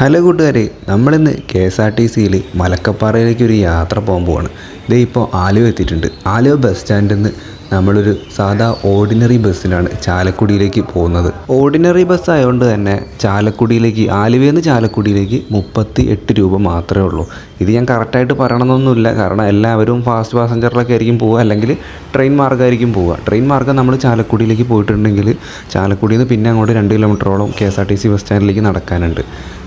Hello കൂട്ടുകാരെ, നമ്മളിന്ന് KSRTCയിൽ മലക്കപ്പാറയിലേക്ക് ഒരു യാത്ര പോകാൻ പോവാണ്. ഇതേ ഇപ്പോൾ ആലുവ എത്തിയിട്ടുണ്ട്. ആലുവ ബസ് സ്റ്റാൻഡിൽ നിന്ന് നമ്മളൊരു സാധാ ഓർഡിനറി ബസ്സിലാണ് ചാലക്കുടിയിലേക്ക് പോകുന്നത്. ഓർഡിനറി ബസ് ആയതുകൊണ്ട് തന്നെ ആലുവയിൽ നിന്ന് ചാലക്കുടിയിലേക്ക് 38 രൂപ മാത്രമേ ഉള്ളൂ. ഇത് ഞാൻ കറക്റ്റായിട്ട് പറയണമെന്നൊന്നുമില്ല, കാരണം എല്ലാവരും ഫാസ്റ്റ് പാസഞ്ചറിലൊക്കെ ആയിരിക്കും പോവുക, അല്ലെങ്കിൽ ട്രെയിൻ മാർഗ്ഗമായിരിക്കും പോവുക. ട്രെയിൻ മാർഗ്ഗം നമ്മൾ ചാലക്കുടിയിലേക്ക് പോയിട്ടുണ്ടെങ്കിൽ ചാലക്കുടിയിൽ നിന്ന് പിന്നെ അങ്ങോട്ട് 2 കിലോമീറ്ററോളം KSRTC ബസ് സ്റ്റാൻഡിലേക്ക് നടക്കാനുണ്ട്.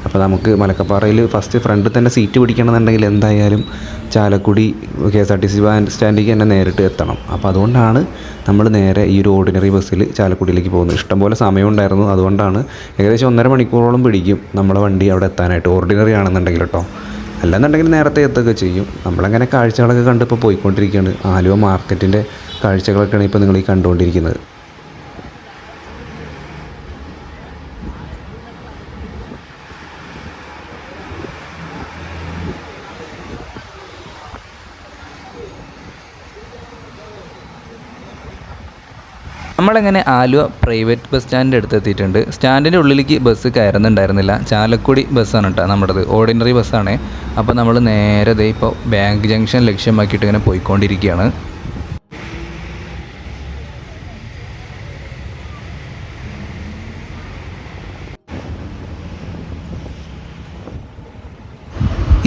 അപ്പോൾ നമുക്ക് മലക്കപ്പാറയിൽ ഫസ്റ്റ് ഫ്രണ്ടിൽ തന്നെ സീറ്റ് പിടിക്കണമെന്നുണ്ടെങ്കിൽ എന്തായാലും ചാലക്കുടി KSRTC സ്റ്റാൻഡിലേക്ക് തന്നെ നേരിട്ട് എത്തണം. അപ്പോൾ അതുകൊണ്ടാണ് നമ്മൾ നേരെ ഈ ഒരു ഓർഡിനറി ബസ്സിൽ ചാലക്കുടിയിലേക്ക് പോകുന്നത്. ഇഷ്ടംപോലെ സമയമുണ്ടായിരുന്നു, അതുകൊണ്ടാണ് ഏകദേശം 1.5 മണിക്കൂറോളം പിടിക്കും നമ്മളെ വണ്ടി അവിടെ എത്താനായിട്ട്, ഓർഡിനറി ആണെന്നുണ്ടെങ്കിൽ കേട്ടോ. അല്ലെന്നുണ്ടെങ്കിൽ നേരത്തെ എത്തുകയൊക്കെ ചെയ്യും. നമ്മളങ്ങനെ കാഴ്ചകളൊക്കെ കണ്ടിപ്പോൾ പോയിക്കൊണ്ടിരിക്കുകയാണ്. ആലുവ മാർക്കറ്റിൻ്റെ കാഴ്ചകളൊക്കെയാണ് ഇപ്പോൾ നിങ്ങൾ ഈ കണ്ടുകൊണ്ടിരിക്കുന്നത്. നമ്മളങ്ങനെ ആലുവ പ്രൈവറ്റ് ബസ് സ്റ്റാൻഡിൻ്റെ അടുത്ത് എത്തിയിട്ടുണ്ട്. സ്റ്റാൻഡിൻ്റെ ഉള്ളിലേക്ക് ബസ് കയറുന്നുണ്ടായിരുന്നില്ല. ചാലക്കുടി ബസ്സാണ് കേട്ടോ നമ്മുടേത്, ഓർഡിനറി ബസ്സാണ്. അപ്പോൾ നമ്മൾ നേരെ ഇപ്പോൾ ബാങ്ക് ജംഗ്ഷൻ ലക്ഷ്യമാക്കിയിട്ട് ഇങ്ങനെ പോയിക്കൊണ്ടിരിക്കുകയാണ്.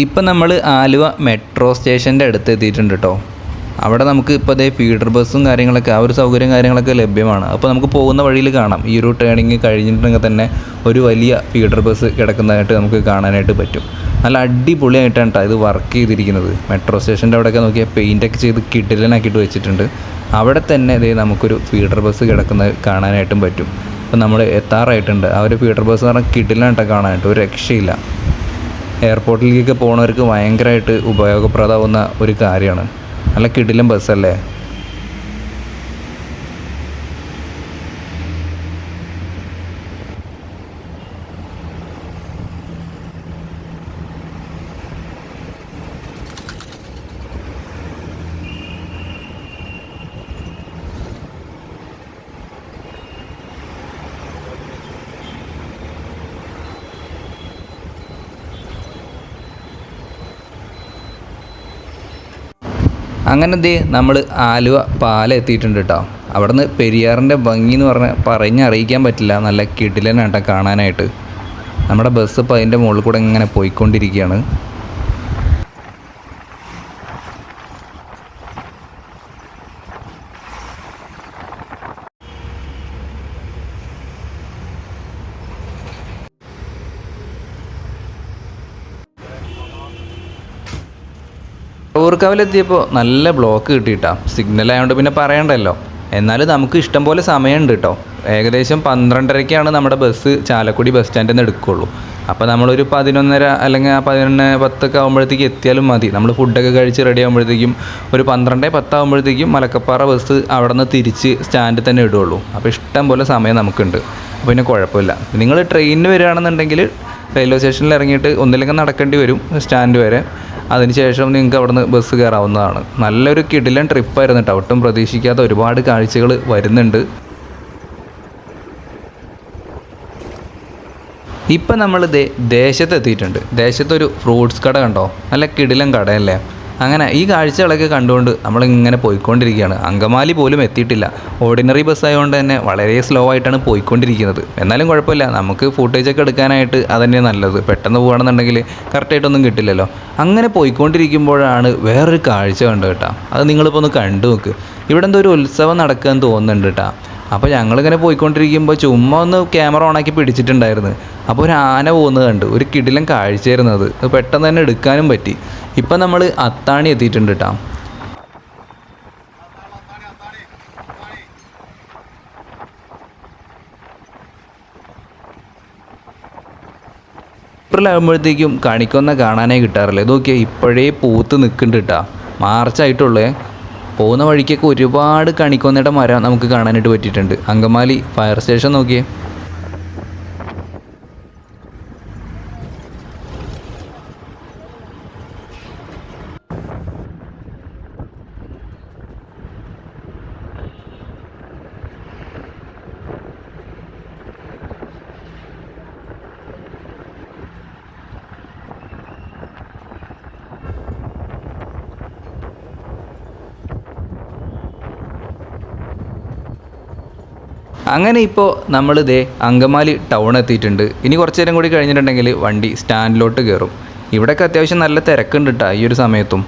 ഇപ്പം നമ്മൾ ആലുവ മെട്രോ സ്റ്റേഷൻ്റെ അടുത്ത് എത്തിയിട്ടുണ്ട് കേട്ടോ. അവിടെ നമുക്ക് ഇപ്പോൾ ഫീഡർ ബസ്സും കാര്യങ്ങളൊക്കെ, ആ ഒരു സൗകര്യം കാര്യങ്ങളൊക്കെ ലഭ്യമാണ്. അപ്പോൾ നമുക്ക് പോകുന്ന വഴിയിൽ കാണാം, ഈ ഒരു ടേണിങ് കഴിഞ്ഞിട്ടുണ്ടെങ്കിൽ തന്നെ ഒരു വലിയ ഫീഡർ ബസ് കിടക്കുന്നതായിട്ട് നമുക്ക് കാണാനായിട്ട് പറ്റും. നല്ല അടിപൊളിയായിട്ടാണ് കേട്ടോ ഇത് വർക്ക് ചെയ്തിരിക്കുന്നത്. മെട്രോ സ്റ്റേഷൻ്റെ അവിടെയൊക്കെ നോക്കിയാൽ പെയിൻ്റൊക്കെ ചെയ്ത് കിടിലനാക്കിയിട്ട് വെച്ചിട്ടുണ്ട്. അവിടെ തന്നെ നമുക്കൊരു ഫീഡർ ബസ് കിടക്കുന്നത് കാണാനായിട്ടും പറ്റും. അപ്പോൾ നമ്മൾ എത്താറായിട്ടുണ്ട്. ആ ഒരു ഫീഡർ ബസ് പറഞ്ഞാൽ കിടിലനായിട്ടൊക്കെ കാണാനായിട്ട് ഒരു രക്ഷയില്ല. എയർപോർട്ടിലേക്കൊക്കെ പോകുന്നവർക്ക് ഭയങ്കരമായിട്ട് ഉപയോഗപ്രദമാവുന്ന ഒരു കാര്യമാണ്. നല്ല കിടിലൻ ബസ്സല്ലേ. അങ്ങനെ നമ്മൾ ആലുവ പാലം എത്തിയിട്ടുണ്ട് കേട്ടോ. അവിടെ നിന്ന് പെരിയാറിൻ്റെ ഭംഗി എന്ന് പറഞ്ഞറിയിക്കാൻ പറ്റില്ല. നല്ല കിടിലനാട്ടോ കാണാനായിട്ട്. നമ്മുടെ ബസ് ഇപ്പോൾ അതിൻ്റെ മുകളിൽ കൂടെ ഇങ്ങനെ പോയിക്കൊണ്ടിരിക്കുകയാണ്. ഊർക്കാവിലെത്തിയപ്പോൾ നല്ല ബ്ലോക്ക് കിട്ടിയിട്ടാ. സിഗ്നലായതുകൊണ്ട് പിന്നെ പറയണ്ടല്ലോ. എന്നാലും നമുക്ക് ഇഷ്ടം പോലെ സമയമുണ്ട് കേട്ടോ. ഏകദേശം 12:30-ക്കാണ് നമ്മുടെ ബസ് ചാലക്കുടി ബസ് സ്റ്റാൻഡിൽ നിന്ന് എടുക്കുകയുള്ളൂ. അപ്പോൾ നമ്മളൊരു 11:30 അല്ലെങ്കിൽ 11:10 ആകുമ്പോഴത്തേക്ക് എത്തിയാലും മതി. നമ്മൾ ഫുഡൊക്കെ കഴിച്ച് റെഡി ആകുമ്പോഴത്തേക്കും ഒരു 12:10 ആകുമ്പോഴത്തേക്കും മലക്കപ്പാറ ബസ് അവിടെ നിന്ന് തിരിച്ച് സ്റ്റാൻഡിൽ തന്നെ ഇടുകയുള്ളൂ. അപ്പോൾ ഇഷ്ടം പോലെ സമയം നമുക്കുണ്ട്. അപ്പോൾ പിന്നെ കുഴപ്പമില്ല. നിങ്ങൾ ട്രെയിനിന് വരികയാണെന്നുണ്ടെങ്കിൽ റെയിൽവേ സ്റ്റേഷനിൽ ഇറങ്ങിയിട്ട് ഒന്നില്ലെങ്കിൽ നടക്കേണ്ടി വരും സ്റ്റാൻഡ് വരെ. അതിനുശേഷം നിങ്ങൾക്ക് അവിടെ നിന്ന് ബസ് കയറാവുന്നതാണ്. നല്ലൊരു കിടിലൻ ട്രിപ്പായിരുന്നു കേട്ടോ. ഒട്ടും പ്രതീക്ഷിക്കാത്ത ഒരുപാട് കാഴ്ചകൾ വരുന്നുണ്ട്. ഇപ്പം നമ്മൾ ദേശത്തെത്തിയിട്ടുണ്ട്. ദേശത്തൊരു ഫ്രൂട്ട്സ് കട കണ്ടോ, നല്ല കിടിലൻ കടയല്ലേ. അങ്ങനെ ഈ കാഴ്ചകളൊക്കെ കണ്ടുകൊണ്ട് നമ്മളിങ്ങനെ പോയിക്കൊണ്ടിരിക്കുകയാണ്. അങ്കമാലി പോലും എത്തിയിട്ടില്ല. ഓർഡിനറി ബസ് ആയതുകൊണ്ട് തന്നെ വളരെ സ്ലോ ആയിട്ടാണ് പോയിക്കൊണ്ടിരിക്കുന്നത്. എന്നാലും കുഴപ്പമില്ല, നമുക്ക് ഫുട്ടേജൊക്കെ എടുക്കാനായിട്ട് അതന്നെ നല്ലത്. പെട്ടെന്ന് പോകുകയാണെന്നുണ്ടെങ്കിൽ കറക്റ്റായിട്ടൊന്നും കിട്ടില്ലല്ലോ. അങ്ങനെ പോയിക്കൊണ്ടിരിക്കുമ്പോഴാണ് വേറൊരു കാഴ്ച കണ്ടത് കേട്ടോ. അത് നിങ്ങളിപ്പോൾ ഒന്ന് കണ്ടു നോക്ക്. ഇവിടെ എന്തോ ഒരു ഉത്സവം നടക്കുകയെന്ന് തോന്നുന്നുണ്ട് കേട്ടോ. അപ്പോൾ ഞങ്ങളിങ്ങനെ പോയിക്കൊണ്ടിരിക്കുമ്പോൾ ചുമ്മാ ഒന്ന് ക്യാമറ ഓണാക്കി പിടിച്ചിട്ടുണ്ടായിരുന്നു. അപ്പോൾ ഒരു ആന പോകുന്നത് കണ്ട്. ഒരു കിടിലൻ കാഴ്ചയായിരുന്നു അത്. പെട്ടെന്ന് തന്നെ എടുക്കാനും പറ്റി. ഇപ്പം നമ്മൾ അത്താണി എത്തിയിട്ടുണ്ട് കേട്ടോ. ഏപ്രിലാകുമ്പോഴത്തേക്കും കണിക്കൊന്ന കാണാനേ കിട്ടാറില്ല. ഇതൊക്കെ ഇപ്പോഴേ പൂത്ത് നിൽക്കുന്നുണ്ട് കേട്ടോ. മാർച്ചായിട്ടുള്ളേ. പോകുന്ന വഴിക്കൊക്കെ ഒരുപാട് കണിക്കൊന്നയുടെ മരം നമുക്ക് കാണാനായിട്ട് പറ്റിയിട്ടുണ്ട്. അങ്കമാലി ഫയർ സ്റ്റേഷൻ നോക്കിയേ. അങ്ങനെ ഇപ്പോൾ നമ്മൾ ഇതേ അങ്കമാലി ടൗൺ എത്തിയിട്ടുണ്ട്. ഇനി കുറച്ച് നേരം കൂടി കഴിഞ്ഞിട്ടുണ്ടെങ്കിൽ വണ്ടി സ്റ്റാൻഡിലോട്ട് കയറും. ഇവിടെയൊക്കെ അത്യാവശ്യം നല്ല തിരക്കുണ്ട് കേട്ടോ ഈ ഒരു സമയത്തും.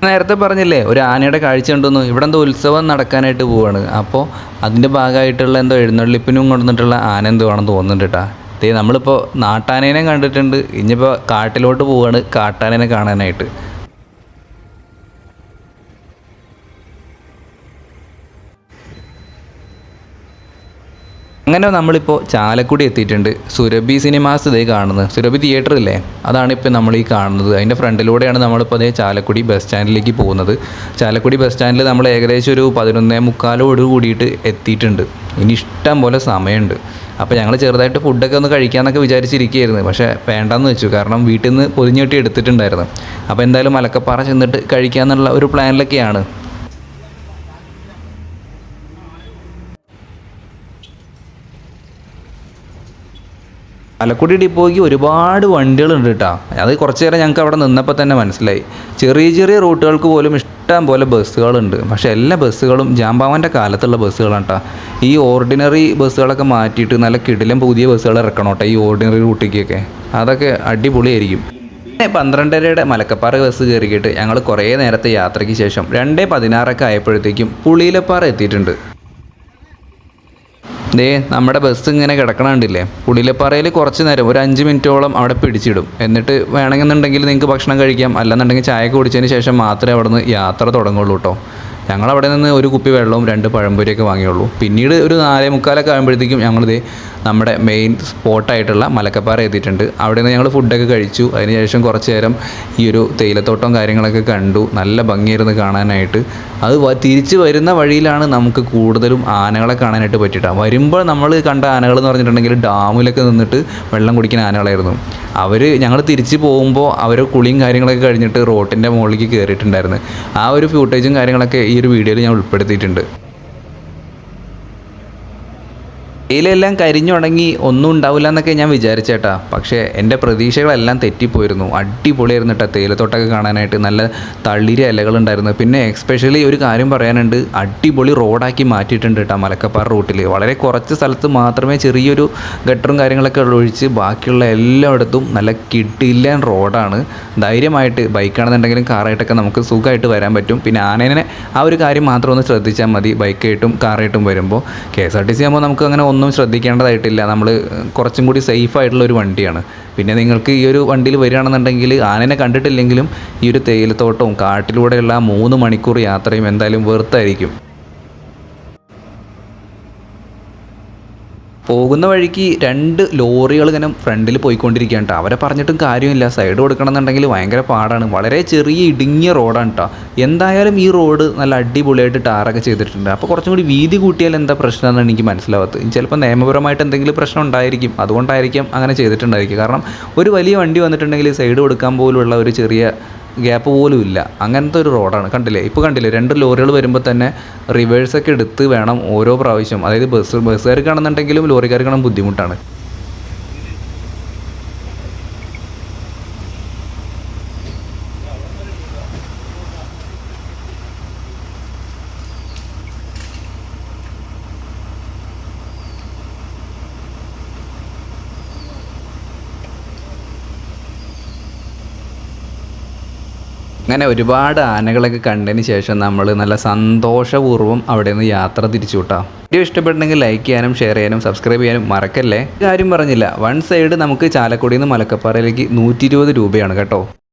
നേരത്തെ പറഞ്ഞില്ലേ ഒരു ആനയുടെ കാഴ്ച ഉണ്ടെന്ന്. ഇവിടെ എന്തോ ഉത്സവം നടക്കാനായിട്ട് പോവാണ്. അപ്പോൾ അതിൻ്റെ ഭാഗമായിട്ടുള്ള എന്തോ എഴുന്നള്ളിപ്പിനും കൊണ്ടുവന്നിട്ടുള്ള ആന എന്തോ ആണെന്ന് തോന്നുന്നുണ്ട് കേട്ടോ. നമ്മളിപ്പോൾ നാട്ടാനേനെ കണ്ടിട്ടുണ്ട്. ഇനിയിപ്പോൾ കാട്ടിലോട്ട് പോവാണ് കാട്ടാനേനെ കാണാനായിട്ട്. അങ്ങനെ നമ്മളിപ്പോൾ ചാലക്കുടി എത്തിയിട്ടുണ്ട്. സുരഭി സിനിമാസ് ഇതേ കാണുന്നത്. സുരഭി തിയേറ്റർ ഇല്ലേ, അതാണ് ഇപ്പോൾ നമ്മൾ ഈ കാണുന്നത്. അതിൻ്റെ ഫ്രണ്ടിലൂടെയാണ് നമ്മളിപ്പോൾ അതേ ചാലക്കുടി ബസ് സ്റ്റാൻഡിലേക്ക് പോകുന്നത്. ചാലക്കുടി ബസ് സ്റ്റാൻഡിൽ നമ്മൾ ഏകദേശം ഒരു 11:45 കൂടിയിട്ട് എത്തിയിട്ടുണ്ട്. ഇനി ഇഷ്ടം പോലെ സമയമുണ്ട്. അപ്പോൾ ഞങ്ങൾ ചെറുതായിട്ട് ഫുഡൊക്കെ ഒന്ന് കഴിക്കാമെന്നൊക്കെ വിചാരിച്ചിരിക്കുകയായിരുന്നു. പക്ഷേ വേണ്ടാന്ന് വെച്ചു. കാരണം വീട്ടിൽ നിന്ന് പൊതിഞ്ഞെട്ടി എടുത്തിട്ടുണ്ടായിരുന്നു. അപ്പോൾ എന്തായാലും മലക്കപ്പാറ ചെന്നിട്ട് കഴിക്കാമെന്നുള്ള ഒരു പ്ലാനിലൊക്കെയാണ്. ചാലക്കുടി ഡിപ്പോയ്ക്ക് ഒരുപാട് വണ്ടികളുണ്ട് കേട്ടോ. അത് കുറച്ച് നേരം ഞങ്ങൾക്ക് അവിടെ നിന്നപ്പോൾ തന്നെ മനസ്സിലായി. ചെറിയ ചെറിയ റൂട്ടുകൾക്ക് പോലും ഇഷ്ടം പോലെ ബസ്സുകളുണ്ട്. പക്ഷേ എല്ലാ ബസ്സുകളും ജാമ്പാവൻ്റെ കാലത്തുള്ള ബസ്സുകളാണ് കേട്ടോ. ഈ ഓർഡിനറി ബസ്സുകളൊക്കെ മാറ്റിയിട്ട് നല്ല കിടിലം പുതിയ ബസ്സുകൾ ഇറക്കണം കേട്ടോ ഈ ഓർഡിനറി റൂട്ടിലേക്കൊക്കെ. അതൊക്കെ അടിപൊളിയായിരിക്കും. 12:30 മലക്കപ്പാറ ബസ് കയറിയിട്ട് ഞങ്ങൾ കുറേ നേരത്തെ യാത്രയ്ക്ക് ശേഷം 2:16 ആയപ്പോഴത്തേക്കും പുളിയിലപ്പാറ എത്തിയിട്ടുണ്ട്. നമ്മുടെ ബസ് ഇങ്ങനെ കിടക്കണുണ്ടില്ലേ. പുളിയിലപ്പാറയിൽ കുറച്ച് നേരം ഒരു 5 മിനിറ്റോളം അവിടെ പിടിച്ചിടും. എന്നിട്ട് വേണമെന്നുണ്ടെങ്കിൽ നിങ്ങൾക്ക് ഭക്ഷണം കഴിക്കാം. അല്ലെന്നുണ്ടെങ്കിൽ ചായ കുടിച്ചതിന് ശേഷം മാത്രമേ അവിടെ നിന്ന് യാത്ര തുടങ്ങുള്ളൂ കേട്ടോ. ഞങ്ങളവിടെ നിന്ന് ഒരു കുപ്പി വെള്ളവും 2 പഴംപൊരിയൊക്കെ വാങ്ങിയുള്ളൂ. പിന്നീട് ഒരു 4:45 ആകുമ്പോഴത്തേക്കും ഞങ്ങളിത് നമ്മുടെ മെയിൻ സ്പോട്ടായിട്ടുള്ള മലക്കപ്പാറ എത്തിയിട്ടുണ്ട്. അവിടെ നിന്ന് ഞങ്ങൾ ഫുഡൊക്കെ കഴിച്ചു. അതിനുശേഷം കുറച്ച് നേരം ഈ ഒരു തേയിലത്തോട്ടം കാര്യങ്ങളൊക്കെ കണ്ടു. നല്ല ഭംഗിയായിരുന്നു കാണാനായിട്ട്. അത് തിരിച്ച് വരുന്ന വഴിയിലാണ് നമുക്ക് കൂടുതലും ആനകളെ കാണാനായിട്ട് പറ്റിയിട്ടാണ്. വരുമ്പോൾ നമ്മൾ കണ്ട ആനകൾ എന്ന് പറഞ്ഞിട്ടുണ്ടെങ്കിൽ ഡാമിലൊക്കെ നിന്നിട്ട് വെള്ളം കുടിക്കുന്ന ആനകളായിരുന്നു. ഞങ്ങൾ തിരിച്ച് പോകുമ്പോൾ അവർ കുളിയും കാര്യങ്ങളൊക്കെ കഴിഞ്ഞിട്ട് റോട്ടിൻ്റെ മുകളിലേക്ക് കയറിയിട്ടുണ്ടായിരുന്നു. ആ ഒരു ഫൂട്ടേജും കാര്യങ്ങളൊക്കെ ഈ ഒരു വീഡിയോയിൽ ഞാൻ ഉൾപ്പെടുത്തിയിട്ടുണ്ട്. തേയിലെല്ലാം കരിഞ്ഞുണങ്ങി ഒന്നും ഉണ്ടാവില്ല എന്നൊക്കെ ഞാൻ വിചാരിച്ചേട്ടാ. പക്ഷേ എൻ്റെ പ്രതീക്ഷകളെല്ലാം തെറ്റിപ്പോയിരുന്നു. അടിപൊളിയായിരുന്നു കേട്ടോ തേയിലത്തോട്ടമൊക്കെ കാണാനായിട്ട്. നല്ല തളിര ഇലകളുണ്ടായിരുന്നു. പിന്നെ എക്സ്പെഷ്യലി ഒരു കാര്യം പറയാനുണ്ട്, അടിപൊളി റോഡാക്കി മാറ്റിയിട്ടുണ്ട് കേട്ടോ മലക്കപ്പാറ റൂട്ടിൽ. വളരെ കുറച്ച് സ്ഥലത്ത് മാത്രമേ ചെറിയൊരു ഗട്ടറും കാര്യങ്ങളൊക്കെ ഒഴിച്ച് ബാക്കിയുള്ള എല്ലായിടത്തും നല്ല കിടിലൻ റോഡാണ്. ധൈര്യമായിട്ട് ബൈക്കാണെന്നുണ്ടെങ്കിലും കാറായിട്ടൊക്കെ നമുക്ക് സുഖമായിട്ട് വരാൻ പറ്റും. പിന്നെ ആനേനെ ആ ഒരു കാര്യം മാത്രം ഒന്ന് ശ്രദ്ധിച്ചാൽ മതി. ബൈക്കായിട്ടും കാറായിട്ടും വരുമ്പോൾ KSRTC ആകുമ്പോൾ നമുക്ക് അങ്ങനെ ഒന്നും ശ്രദ്ധിക്കേണ്ടതായിട്ടില്ല. നമ്മൾ കുറച്ചും കൂടി സേഫ് ആയിട്ടുള്ള ഒരു വണ്ടിയാണ്. പിന്നെ നിങ്ങൾക്ക് ഈ ഒരു വണ്ടിയിൽ വരികയാണെന്നുണ്ടെങ്കിൽ ആനനെ കണ്ടിട്ടില്ലെങ്കിലും ഈ ഒരു തേയിലത്തോട്ടവും കാട്ടിലൂടെയുള്ള 3 മണിക്കൂർ യാത്രയും എന്തായാലും വെറുത്തായിരിക്കും. പോകുന്ന വഴിക്ക് 2 ലോറികൾ ഇങ്ങനെ ഫ്രണ്ടിൽ പോയിക്കൊണ്ടിരിക്കുകയാണ് കേട്ടോ. അവരെ പറഞ്ഞിട്ടും കാര്യമില്ല, സൈഡ് കൊടുക്കണമെന്നുണ്ടെങ്കിൽ ഭയങ്കര പാടാണ്. വളരെ ചെറിയ ഇടുങ്ങിയ റോഡാണ് കേട്ടോ. എന്തായാലും ഈ റോഡ് നല്ല അടിപൊളിയായിട്ട് ടാറൊക്കെ ചെയ്തിട്ടുണ്ട്. അപ്പോൾ കുറച്ചും കൂടി വീതി കൂട്ടിയാൽ എന്താ പ്രശ്നമെന്നാണ് എനിക്ക് മനസ്സിലാവാത്തത്. ചിലപ്പോൾ നിയമപരമായിട്ട് എന്തെങ്കിലും പ്രശ്നം ഉണ്ടായിരിക്കും, അതുകൊണ്ടായിരിക്കും അങ്ങനെ ചെയ്തിട്ടുണ്ടായിരിക്കും. കാരണം ഒരു വലിയ വണ്ടി വന്നിട്ടുണ്ടെങ്കിൽ സൈഡ് കൊടുക്കാൻ പോലുള്ള ഒരു ചെറിയ ഗ്യാപ്പ് പോലും ഇല്ല. അങ്ങനത്തെ ഒരു റോഡാണ്. കണ്ടില്ലേ, ഇപ്പോൾ കണ്ടില്ലേ 2 ലോറികൾ വരുമ്പോൾ തന്നെ റിവേഴ്സൊക്കെ എടുത്ത് വേണം ഓരോ പ്രാവശ്യം. അതായത് ബസ്സുകാർക്കാണെന്നുണ്ടെങ്കിലും ലോറിക്കാർക്കാണെങ്കിലും ബുദ്ധിമുട്ടാണ്. അങ്ങനെ ഒരുപാട് ആനകളൊക്കെ കണ്ടതിന് ശേഷം നമ്മൾ നല്ല സന്തോഷപൂർവ്വം അവിടെ നിന്ന് യാത്ര തിരിച്ചു വിട്ടാം. വീഡിയോ ഇഷ്ടപ്പെട്ടെങ്കിൽ ലൈക്ക് ചെയ്യാനും ഷെയർ ചെയ്യാനും സബ്സ്ക്രൈബ് ചെയ്യാനും മറക്കല്ലേ. കാര്യം പറഞ്ഞില്ല, 1 സൈഡ് നമുക്ക് ചാലക്കുടിയിൽ നിന്ന് മലക്കപ്പാറയിലേക്ക് 120 രൂപയാണ് കേട്ടോ.